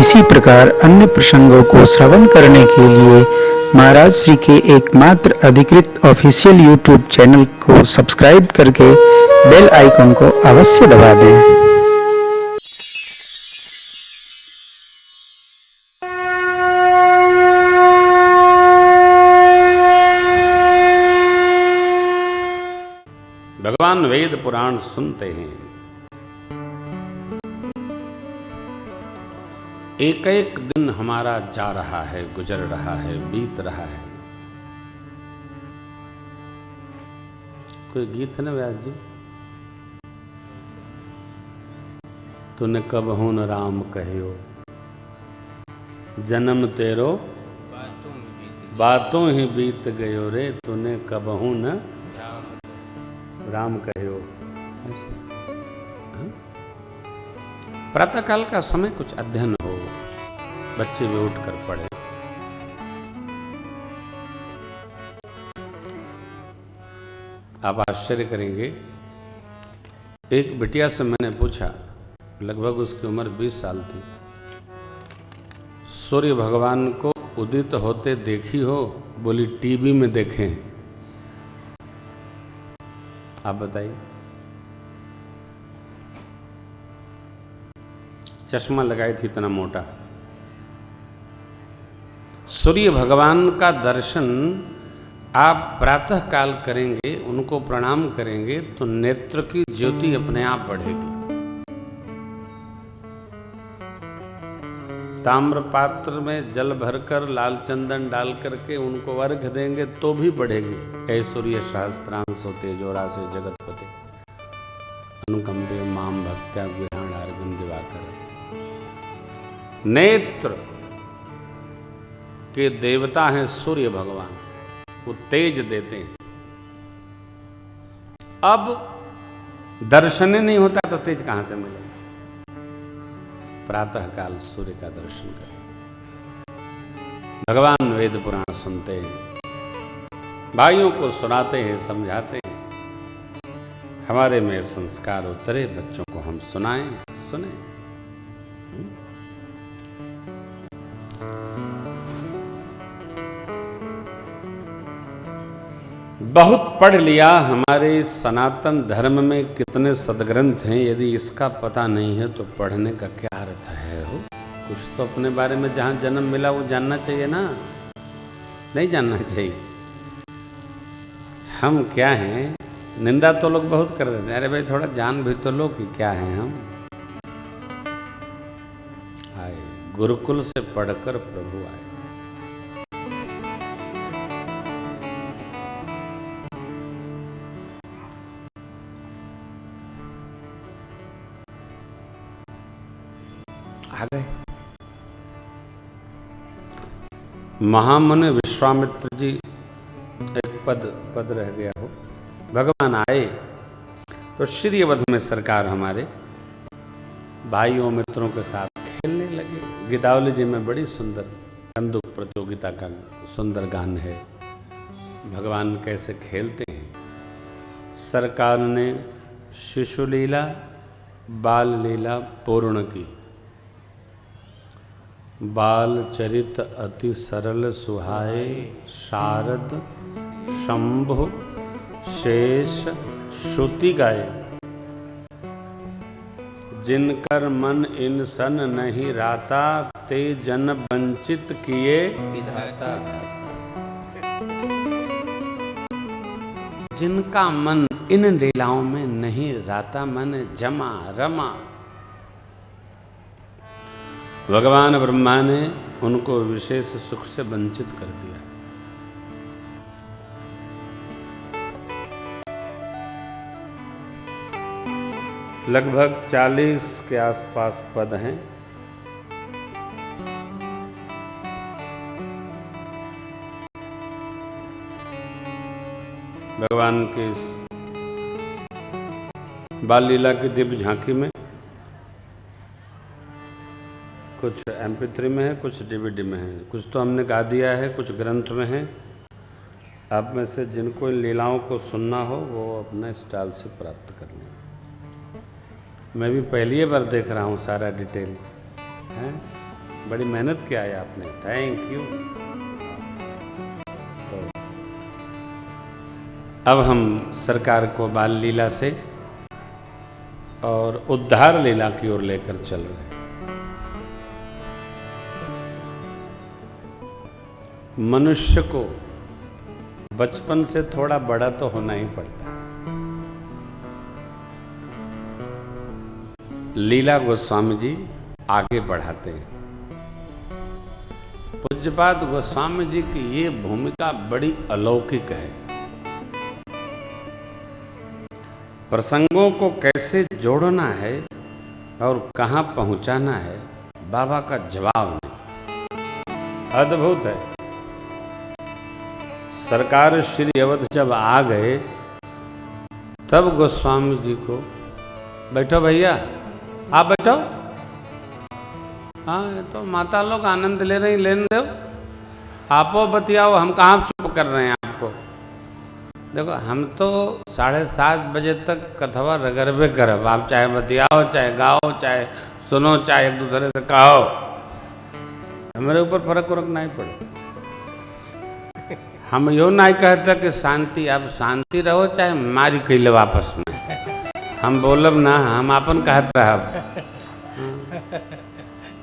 इसी प्रकार अन्य प्रसंगों को श्रवण करने के लिए महाराज श्री के एकमात्र अधिकृत ऑफिशियल यूट्यूब चैनल को सब्सक्राइब करके बेल आइकन को अवश्य दबा दें। भगवान वेद पुराण सुनते हैं, एक एक दिन हमारा जा रहा है, गुजर रहा है, बीत रहा है। कोई गीत है ना व्यास जी, तूने कबहू न राम कहियो, जन्म तेरो बातों ही बीत गयो रे, तूने कबहू न राम कहियो। प्रातःकाल का समय कुछ अध्ययन हो, बच्चे भी उठकर पढ़े। आप आश्चर्य करेंगे, एक बिटिया से मैंने पूछा, लगभग उसकी उम्र 20 साल थी, सूर्य भगवान को उदित होते देखी हो? बोली टीवी में देखें। आप बताइए। चश्मा लगाई थी, इतना मोटा। सूर्य भगवान का दर्शन आप प्रातः काल करेंगे, उनको प्रणाम करेंगे तो नेत्र की ज्योति अपने आप बढ़ेगी। ताम्र पात्र में जल भरकर लाल चंदन डाल करके उनको अर्घ देंगे तो भी बढ़ेगी। ऐश्वर्य सहस्त्रांश होते जोरा से जगतपते, अनुकंपे माम भक्त्या गुहाण अर्जुन दिवाकर। नेत्र के देवता हैं सूर्य भगवान, वो तेज देते हैं। अब दर्शन नहीं होता तो तेज कहां से मिलेगा? प्रातः काल सूर्य का दर्शन करें। भगवान वेद पुराण सुनते हैं, भाइयों को सुनाते हैं, समझाते हैं। हमारे में संस्कार उतरे, बच्चों को हम सुनाएं, सुने। बहुत पढ़ लिया, हमारे सनातन धर्म में कितने सदग्रंथ हैं, यदि इसका पता नहीं है तो पढ़ने का क्या अर्थ है? हो कुछ तो अपने बारे में जहाँ जन्म मिला वो जानना चाहिए ना, नहीं जानना चाहिए। हम क्या हैं? निंदा तो लोग बहुत कर देते हैं, अरे भाई थोड़ा जान भी तो लो कि क्या है हम। आए गुरुकुल से पढ़कर प्रभु आए। महामुनि विश्वामित्र जी, एक पद रह गया हो। भगवान आए तो श्रीवध में सरकार हमारे भाइयों मित्रों के साथ खेलने लगे। गीतावली जी में बड़ी सुंदर कंदुक प्रतियोगिता का सुंदर गान है, भगवान कैसे खेलते हैं। सरकार ने शिशु लीला बाल लीला पूर्ण की। बाल चरित अति सरल सुहाए, शारद शंभु शेष श्रुति गाए। जिनकर मन इन सन नहीं राता, ते जन वंचित किए विधाता। जिनका मन इन लीलाओं में नहीं राता, मन जमा रमा। भगवान ब्रह्मा ने उनको विशेष सुख से वंचित कर दिया। लगभग 40 के आसपास पद हैं। भगवान की बाल लीला की दिव्य झांकी में कुछ MP3 में है, कुछ DVD में है, कुछ तो हमने गा दिया है, कुछ ग्रंथ में है। आप में से जिनको इन लीलाओं को सुनना हो वो अपने स्टाइल से प्राप्त कर लें। मैं भी पहली बार देख रहा हूँ सारा डिटेल है। बड़ी मेहनत किया है आपने, थैंक यू। तो अब हम सरकार को बाल लीला से और उद्धार लीला की ओर लेकर चल रहे हैं। मनुष्य को बचपन से थोड़ा बड़ा तो होना ही पड़ता है। लीला गोस्वामी जी आगे बढ़ाते हैं। पूज्यपाद गोस्वामी जी की ये भूमिका बड़ी अलौकिक है। प्रसंगों को कैसे जोड़ना है और कहाँ पहुंचाना है, बाबा का जवाब नहीं, अद्भुत है। सरकार श्री अवध जब आ गए तब गोस्वामी जी को, बैठो भैया, आप बैठो, हाँ तो माता लोग आनंद ले रही, लेने दो, आपो बतियाओ, हम कहाँ चुप कर रहे हैं आपको। देखो हम तो 7:30 बजे तक कथवा रगरबे करब, आप चाहे बतियाओ, चाहे गाओ, चाहे सुनो, चाहे एक दूसरे से कहो, हमारे ऊपर फर्क उरक नहीं पड़े। हम यो नहीं कहते कि शांति, अब शांति रहो चाहे मारी कैले वापस में, हम बोलब ना, हम अपन कहत रहब,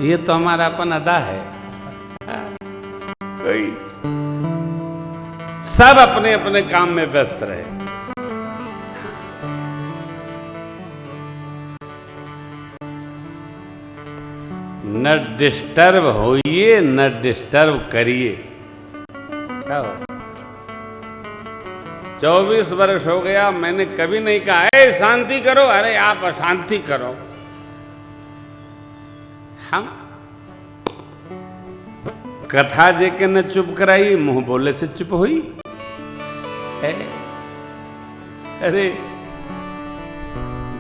ये तो हमारा अपन अदा है। कोई सब अपने अपने काम में व्यस्त रहे। न डिस्टर्ब होइए न डिस्टर्ब करिए। क्या हो, 24 वर्ष हो गया, मैंने कभी नहीं कहा ए शांति करो, अरे आप अशांति करो। हम कथा जे के न चुप कराई, मुंह बोले से चुप हुई है। अरे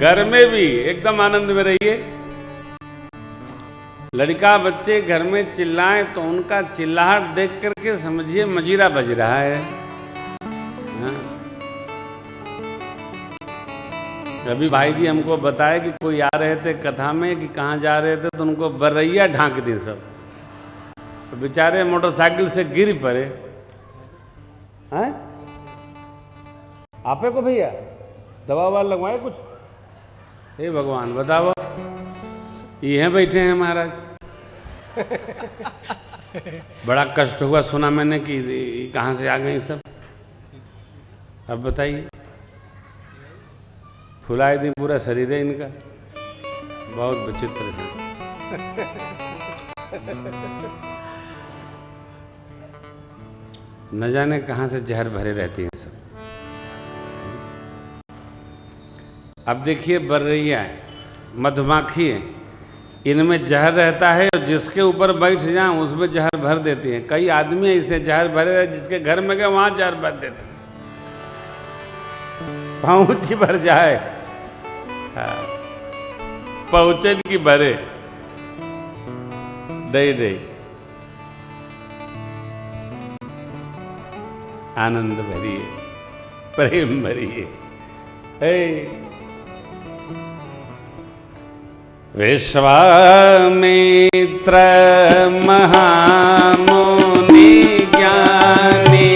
घर में भी एकदम आनंद में रहिए। लड़का बच्चे घर में चिल्लाएं तो उनका चिल्लाहट देख करके समझिए मजीरा बज रहा है। हाँ? अभी भाई जी हमको बताए कि कोई आ रहे थे कथा में कि कहाँ जा रहे थे, तो उनको बर्रैया ढांक दी सब, तो बेचारे मोटरसाइकिल से गिर पड़े। हैं? आपे को भैया दवा ववा लगवाए कुछ? हे भगवान बताओ, ये बैठे हैं महाराज। बड़ा कष्ट हुआ सुना मैंने कि कहाँ से आ गए सब। अब बताइए, फुलाए दी पूरा शरीर है इनका, बहुत विचित्र है। न जाने कहाँ से जहर भरे रहती हैं सब। अब देखिए बर्रैया है, मधुमाखी है, इनमें जहर रहता है और जिसके ऊपर बैठ जाएं उसमें जहर भर देती हैं। कई आदमी ऐसे जहर भरे हैं, जिसके घर में गए वहां जहर भर देते हैं, पहुंच भर जाए, पहुंचन की भरे, दई दई आनंद भरिए, प्रेम भरिए। विश्वामित्र महामुनि ज्ञानी,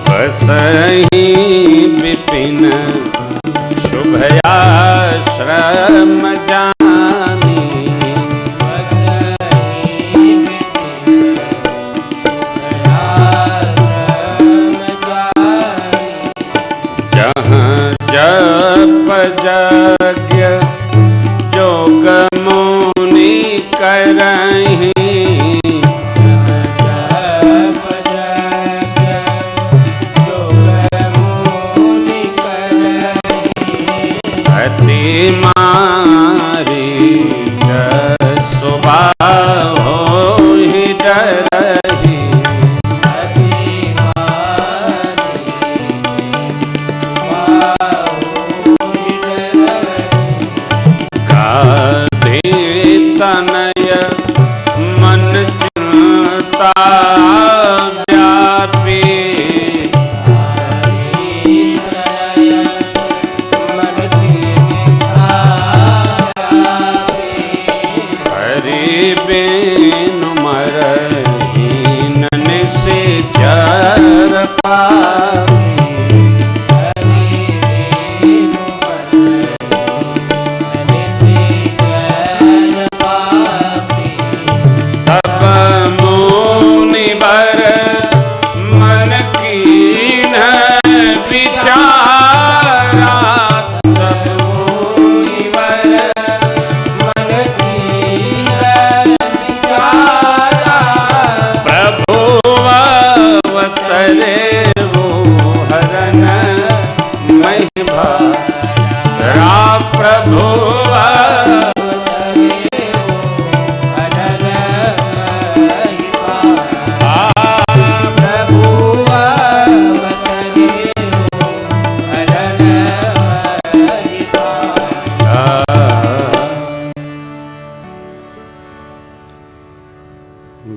बसहि विपिन शुभयाश्रम जानी, जहाँ जप यज्ञ जोग मुनि करहि, मारी स्वभाव ही डरहि, गाधे तनय मन चिंता व्यापी,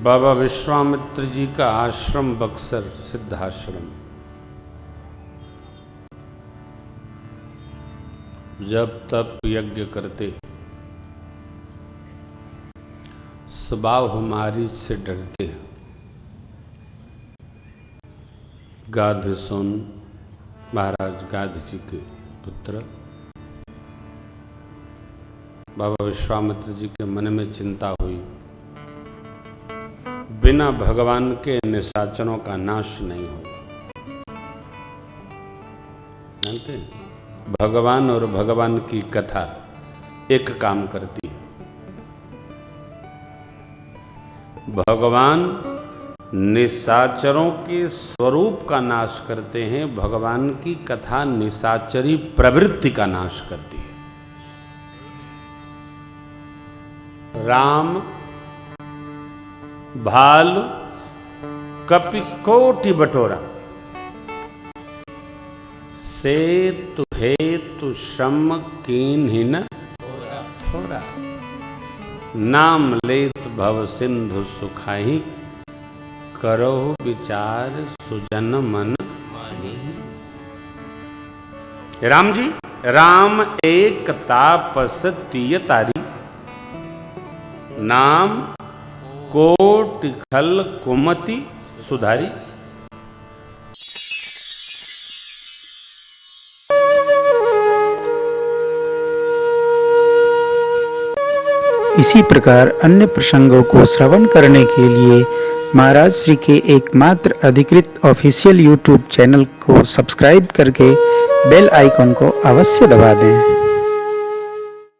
बाबा विश्वामित्र जी का आश्रम बक्सर सिद्धाश्रम। जब तप यज्ञ करते स्वभाव मारीच से डरते। गाधसोन महाराज गाध जी के पुत्र बाबा विश्वामित्र जी के मन में चिंता हुई, बिना भगवान के निशाचरों का नाश नहीं हो। जानते हैं, भगवान और भगवान की कथा एक काम करती है। भगवान निशाचरों के स्वरूप का नाश करते हैं, भगवान की कथा निशाचरी प्रवृत्ति का नाश करती है। राम भाल कपि कोटि बटोरा, से तु हेतु श्रम कीन्हिन थोड़ा। नाम लेत भव सिंधु सुखाई, करो विचार सुजन मन माही। राम जी, राम एक तापस तिय तारी, नाम कोट खल कुमति सुधारी। इसी प्रकार अन्य प्रसंगों को श्रवण करने के लिए महाराज श्री के एकमात्र अधिकृत ऑफिशियल यूट्यूब चैनल को सब्सक्राइब करके बेल आइकन को अवश्य दबा दें।